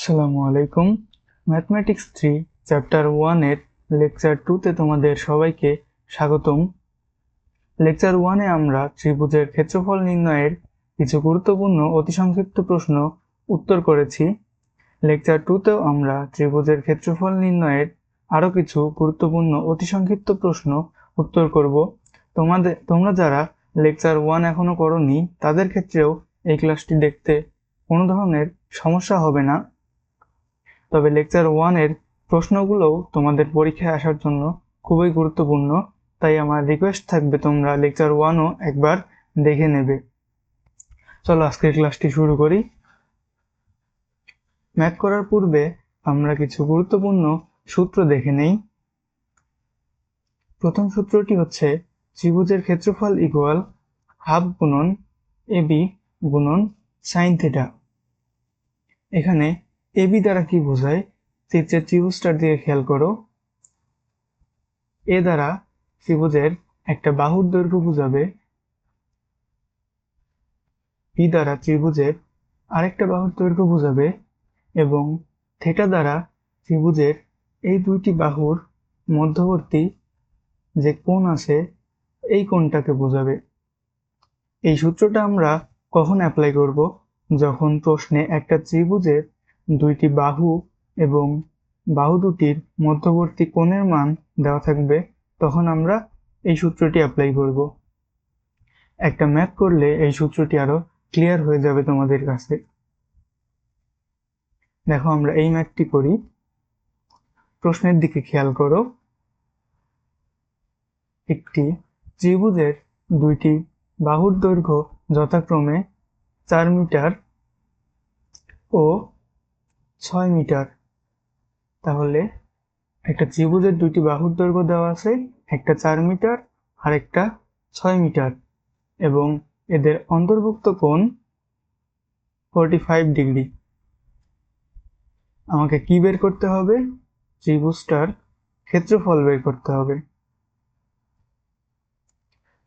আসসালামু আলাইকুম। Mathematics 3 chapter 1 এর লেকচার 2 তে তোমাদের সবাইকে স্বাগতম। লেকচার 1 এ আমরা ত্রিভুজের ক্ষেত্রফল নির্ণয়ের কিছু গুরুত্বপূর্ণ অতি সংক্ষিপ্ত প্রশ্ন উত্তর করেছি। লেকচার 2 তেও আমরা ত্রিভুজের ক্ষেত্রফল নির্ণয়ের আরো কিছু গুরুত্বপূর্ণ অতি সংক্ষিপ্ত প্রশ্ন উত্তর করব। তোমরা যারা লেকচার 1 এখনো করোনি তাদের ক্ষেত্রেও এই ক্লাসটি দেখতে কোনো ধরনের সমস্যা হবে না। তবে লেকচার 1 এর প্রশ্নগুলোও তোমাদের পরীক্ষায় আসার জন্য খুবই গুরুত্বপূর্ণ, তাই আমার রিকোয়েস্ট থাকবে তোমরা লেকচার 1ও একবার দেখে নেবে। চলো আজকের ক্লাসটি শুরু করি। ম্যাথ করার পূর্বে আমরা কিছু গুরুত্বপূর্ণ সূত্র দেখে নেই। প্রথম সূত্রটি হচ্ছে ত্রিভুজের ক্ষেত্রফল ইকুয়াল হাফ গুণন এবি গুণন সাইন থিটা। এখানে এবি দ্বারা কি বোঝায় চিত্রের ত্রিভুজটার দিকে খেয়াল করো। এ দ্বারা ত্রিভুজের একটা বাহুর দৈর্ঘ্য বোঝাবে, বি দ্বারা ত্রিভুজের আরেকটা বাহুর দৈর্ঘ্য বোঝাবে এবং থিটা দ্বারা ত্রিভুজের এই দুইটি বাহুর মধ্যবর্তী যে কোণ আছে এই কোণটাকে বোঝাবে। এই সূত্রটা আমরা কখন অ্যাপ্লাই করব? যখন প্রশ্নে একটা ত্রিভুজের দুইটি বাহু এবং বাহু দুটির মধ্যবর্তী কোণের মান দেওয়া থাকবে, তখন আমরা এই সূত্রটি অ্যাপ্লাই করব। একটা ম্যাথ করলে এই সূত্রটি আরো ক্লিয়ার হয়ে যাবে তোমাদের কাছে। দেখো আমরা এই ম্যাথটি করি। প্রশ্নের দিকে খেয়াল করো। একটি ত্রিভুজের দুইটি বাহুর দৈর্ঘ্য যথাক্রমে 4 মিটার ও 6 মিটার। তাহলে একটা ত্রিভুজের দুইটি বাহুর দৈর্ঘ্য দেওয়া আছে, একটা 4 মিটার আর একটা 6 মিটার, এবং এদের অন্তর্ভুক্ত কোণ 45 ডিগ্রি। আমাকে কি বের করতে হবে? ত্রিভুজটার ক্ষেত্রফল বের করতে হবে।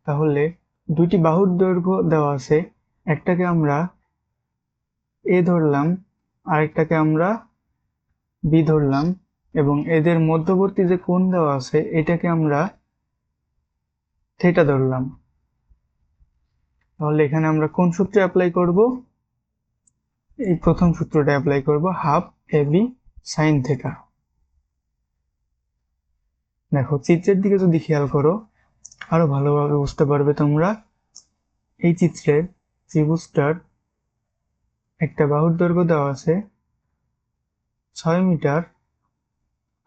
তাহলে দুইটি বাহুর দৈর্ঘ্য দেওয়া আছে, একটাকে আমরা এ ধরলাম, আরেকটাকে আমরা বি ধরলাম, এবং এদের মধ্যবর্তী যে কোণ দেওয়া আছে এটাকে আমরা থিটা ধরলাম। তাহলে এখানে আমরা কোন সূত্রে অ্যাপ্লাই করব? এই প্রথম সূত্রটা অ্যাপ্লাই করব, হাফ এবি সাইন থিটা। দেখো চিত্রের দিকে যদি খেয়াল করো আরো ভালোভাবে বুঝতে পারবে তোমরা। এই চিত্রের ত্রিভুজটার একটা বাহুর দৈর্ঘ্য দেওয়া আছে 6 মিটার,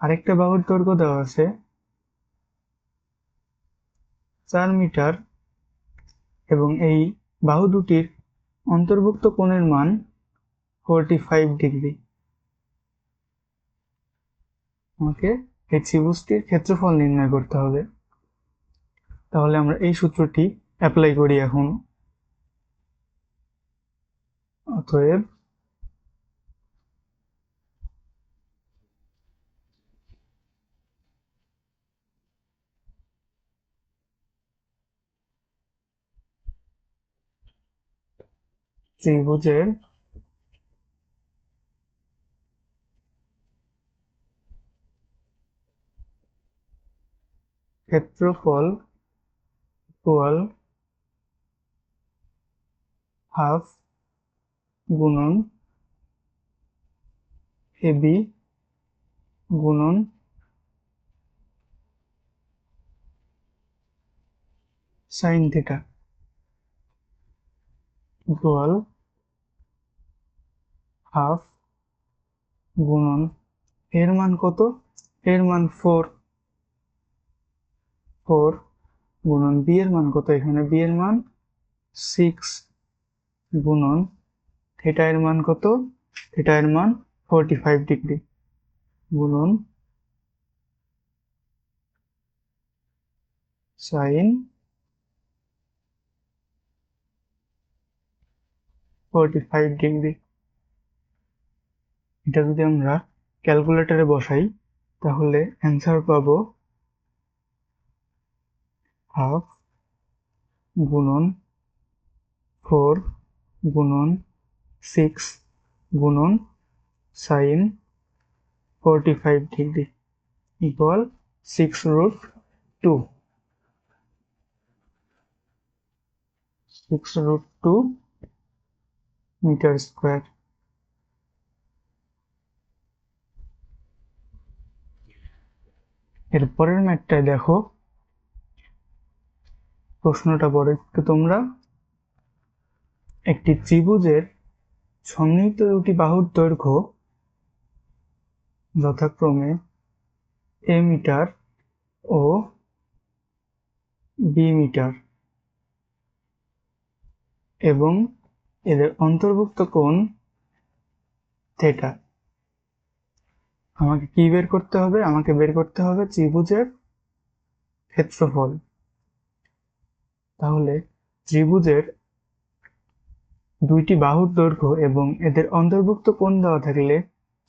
আরেকটা বাহুর দৈর্ঘ্য দেওয়া আছে 4 মিটার, এবং এই বাহু দুটির অন্তর্ভুক্ত কোণের মান 45 ডিগ্রি। আমাকে এই ত্রিভুজটির ক্ষেত্রফল নির্ণয় করতে হবে। তাহলে আমরা এই সূত্রটি অ্যাপ্লাই করি এখন। অতএব ত্রিভুজের ক্ষেত্রফল ইকুয়াল হাফ গুণন এবি গুণন সাইন থিটা ইকুয়াল হাফ গুণন এর মান কত? এর মান 4 গুণন বি এর মান কত? এখানে বি এর মান 6 গুণন থিটা এর মান কত? থিটা এর মান 45 ডিগ্রি গুণন সাইন 45 ডিগ্রি। এটা যদি আমরা ক্যালকুলেটরে বসাই তাহলে অ্যান্সার পাবো হাফ গুণন 4 গুণন 6 গুণন sin 45 degree equal 6√2 metre square. এরপরের ম্যাথটায় দেখো, প্রশ্নটা পড়ে একটু তোমরা। একটি ত্রিভুজের সন্নিহিত দুটি বাহুর দৈর্ঘ্য যথাক্রমে a মিটার ও b মিটার এবং এদের অন্তর্ভুক্ত কোণ থিটা। আমাকে কি বের করতে হবে? আমাকে বের করতে হবে ত্রিভুজের ক্ষেত্রফল। তাহলে ত্রিভুজের দুইটি বাহুর দৈর্ঘ্য এবং এদের অন্তর্ভুক্ত কোণ দেওয়া থাকলে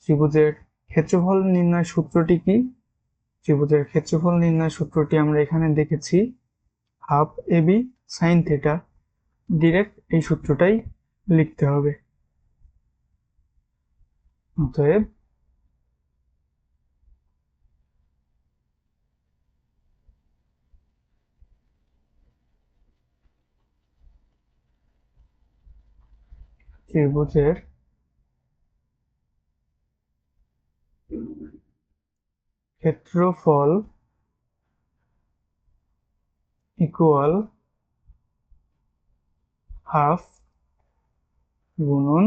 ত্রিভুজের ক্ষেত্রফল নির্ণয় সূত্রটি কি? ত্রিভুজের ক্ষেত্রফল নির্ণয় সূত্রটি আমরা এখানে দেখেছি, half ab sin theta. Direct এই সূত্রটাই লিখতে হবে। অতএব ত্রিভুজের ক্ষেত্রফল ইকুয়াল হাফ গুণন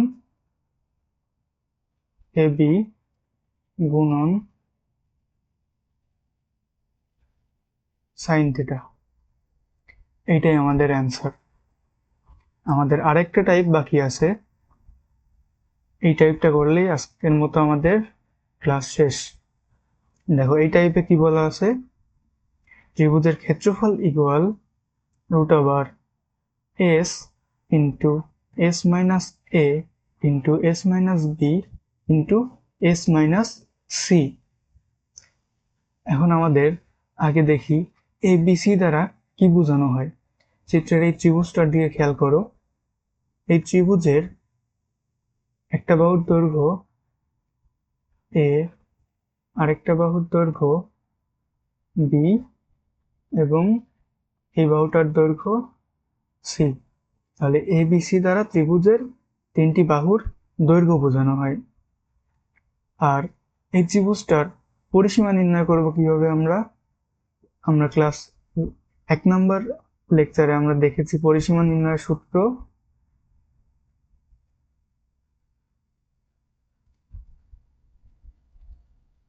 ab গুণন sin থিটা। এইটাই আমাদের অ্যান্সার। আমাদের আরেকটা টাইপ বাকি আছে, এই টাইপটা করলেই আজকের মতো আমাদের ক্লাস শেষ। দেখো এই টাইপে কি বলা আছে, ত্রিভুজের ক্ষেত্রফল equal √s into s minus a into s minus b into s minus c। এখন আমাদের আগে দেখি ABC দ্বারা কি বোঝানো হয়। চিত্রের এই ত্রিভুজটার দিকে খেয়াল করো। এই ত্রিভুজের একটা বাহুর দৈর্ঘ্য a, আরেকটা বাহুর দৈর্ঘ্য b এবং এই বাহুটার দৈর্ঘ্য c। তাহলে ABC দ্বারা ত্রিভুজের তিনটি বাহুর দৈর্ঘ্য বোঝানো হয়। আর এই ত্রিভুজটার পরিসীমা নির্ণয় করব কিভাবে? আমরা ক্লাস 1 নম্বর লেকচারে আমরা দেখেছি পরিসীমা নির্ণয়ের সূত্র।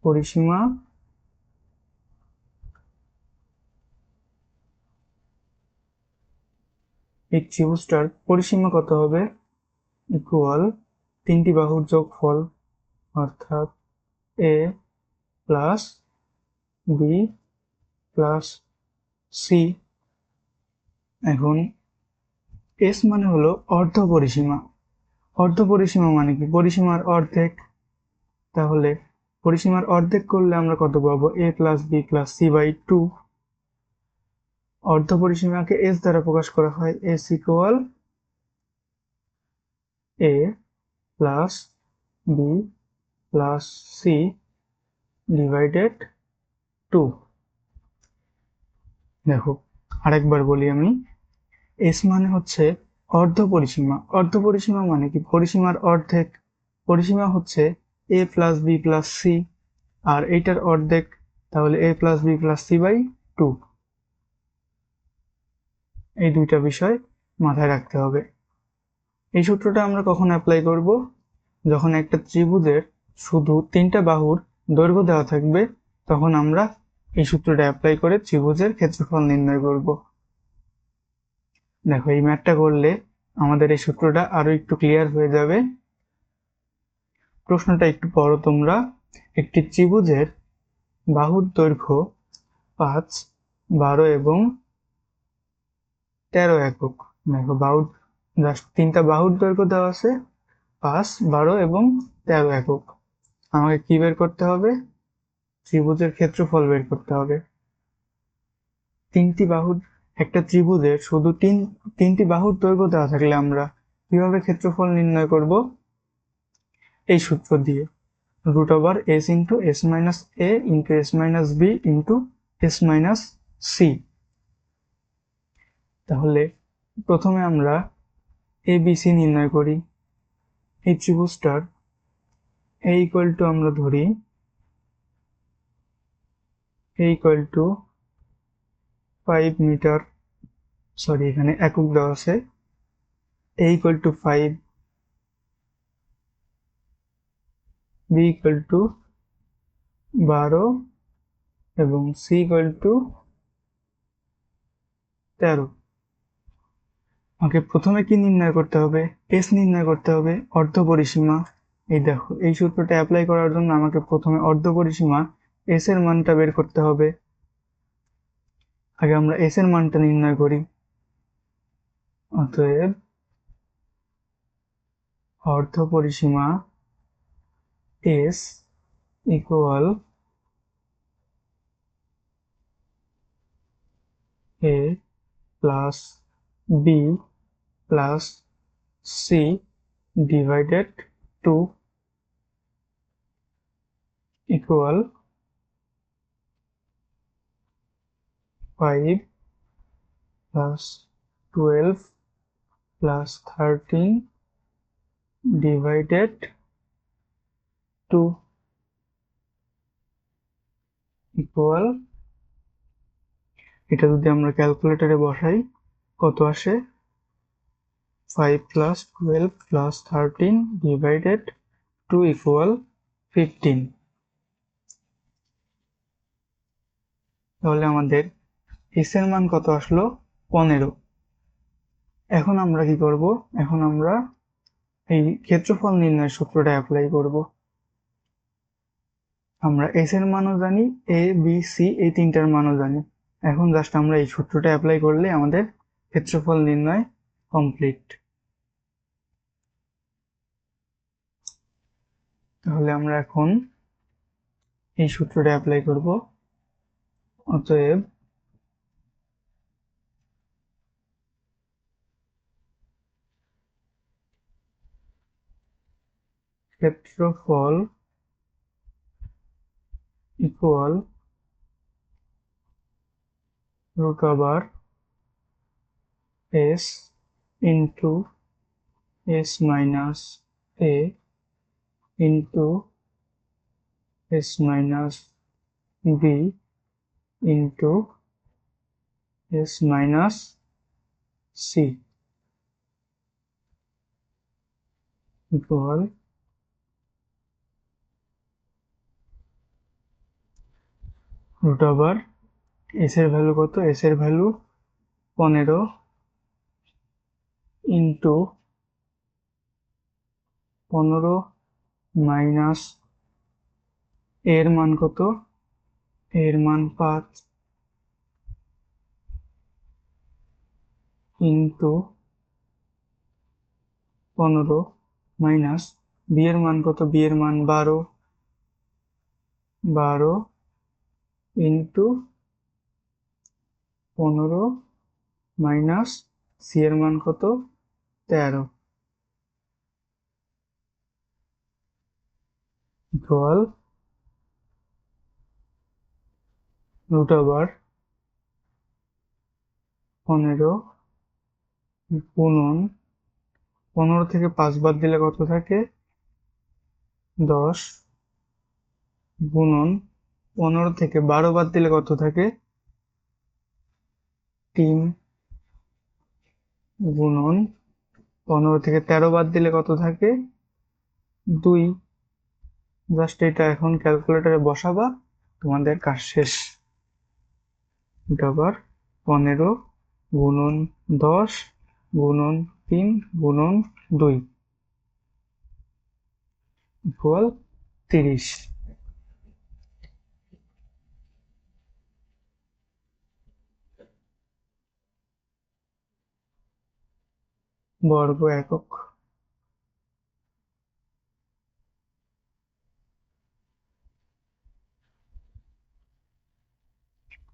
পরিসীমা এই ত্রিভুজটার পরিসীমা কত হবে? ইকুয়াল তিনটি বাহুর যোগফল, অর্থাৎ a plus b plus c। এখন s মানে হলো অর্ধ পরিসীমা। অর্ধ পরিসীমা মানে কি? পরিসীমার অর্ধেক। তাহলে পরিসীমার অর্ধেক করলে আমরা কত পাবো? a plus b plus c by 2। অর্ধ পরিসীমাকে s দ্বারা প্রকাশ করা হয়, s equal a plus b plus c divided 2। দেখো আরেকবার বলি আমি, s মানে হচ্ছে অর্ধ পরিসীমা। অর্ধ পরিসীমা মানে কি? পরিসীমার অর্ধেক। পরিসীমা হচ্ছে a plus b plus c, আর এইটার অর্ধেক, তাহলে a plus b plus c by 2। এই দুইটা বিষয় মাথায় রাখতে হবে। এই সূত্রটা আমরা কখন অ্যাপ্লাই করব? যখন একটা ত্রিভুজের শুধু তিনটা বাহুর দৈর্ঘ্য দেওয়া থাকবে, তখন আমরা এই সূত্রটা অ্যাপ্লাই করে ত্রিভুজের ক্ষেত্রফল নির্ণয় করব। দেখো এই ম্যাথটা করলে আমাদের এই সূত্রটা আরো একটু ক্লিয়ার হয়ে যাবে। প্রশ্নটা একটু পড়ো তোমরা। একটি ত্রিভুজের বাহুর দৈর্ঘ্য 5, 12 এবং 13 একক। দেখো বাহুর জাস্ট তিনটা বাহুর দৈর্ঘ্য দেওয়া আছে, 5, 12 এবং 13 একক। আমাকে কি বের করতে হবে? ত্রিভুজের ক্ষেত্রফল বের করতে হবে। তিনটি বাহুর, একটা ত্রিভুজের শুধু তিনটি বাহুর দৈর্ঘ্য দেওয়া থাকলে আমরা কিভাবে ক্ষেত্রফল নির্ণয় করব? এই সূত্র দিয়ে। root over s into s minus a into s minus b into s minus c। তাহলে প্রথমে আমরা abc নির্ণয় করি। এই ত্রিভুজটার a equal to আমরা ধরি a equal to 5 metre, sorry এখানে একক দেওয়া আছে, a equal to 5, b equal to 12 এবং c equal to 13। আমাকে প্রথমে কি নির্ণয় করতে হবে? s নির্ণয় করতে হবে, অর্ধপরিসীমা। এই দেখো, এই সূত্রটা অ্যাপ্লাই করার জন্য আমাকে প্রথমে অর্ধপরিসীমা s এর মানটা বের করতে হবে। আগে আমরা s এর মানটা নির্ণয় করি। অতএব অর্ধপরিসীমা s equal a plus b plus c divided 2 equal 5 plus 12 plus 13 divided 2 equal, এটা যদি আমরা ক্যালকুলেটরে বসাই কত আসে? 5 প্লাস 12 প্লাস 13 ডিভাইডেড 2 ইকুয়াল 15। তাহলে আমাদের s এর মান কত আসলো? 15। এখন আমরা কি করব? এখন আমরা এই ক্ষেত্রফল নির্ণয়ের সূত্রটা অ্যাপ্লাই করব। আমরা s এর মানও জানি, a b c এই তিনটার মানও জানি। এখন জাস্ট আমরা এই সূত্রটা অ্যাপ্লাই করলে আমাদের ক্ষেত্রফল নির্ণয় কমপ্লিট। তাহলে আমরা এখন এই সূত্রটা অ্যাপ্লাই করব। অতএব ক্ষেত্রফল equal root over s into s minus a into s minus b into s minus c equal root over s এর ভ্যালু কত? s এর ভ্যালু 15 ইন্টু 15 মাইনাস এর মান কত? এর মান 5 ইন্টু 15 মাইনাস বি এর মান কত? বি এর মান 12 ইন্টু 15 মাইনাস সি এর মান কত? 13 ইকুয়াল রুট ওভার 15 গুণন 15 থেকে 5 বাদ দিলে কত থাকে? 10 গুণন 15 থেকে 12 বাদ দিলে কত থাকে? 3 গুণন 15 থেকে 13 বাদ দিলে কত থাকে? 2। জাস্ট এটা এখন ক্যালকুলেটরে বসাবা, তোমাদের কাজ শেষ। আবার 15 গুণন 10 গুণন 3 গুণন 2 ইকুয়াল 30। বর্গ একক।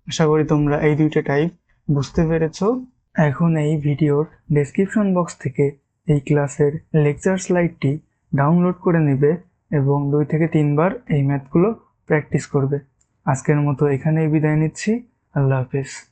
আশা করি তোমরা এই দুইটা টাইপ বুঝতে পেরেছো। এখন এই ভিডিওর ডেসক্রিপশন বক্স থেকে এই ক্লাসের লেকচার স্লাইডটি ডাউনলোড করে নেবে এবং 2 থেকে 3 বার এই ম্যাথগুলো প্র্যাকটিস করবে। আজকের মতো এখানেই বিদায় নিচ্ছি। আল্লাহ হাফেজ।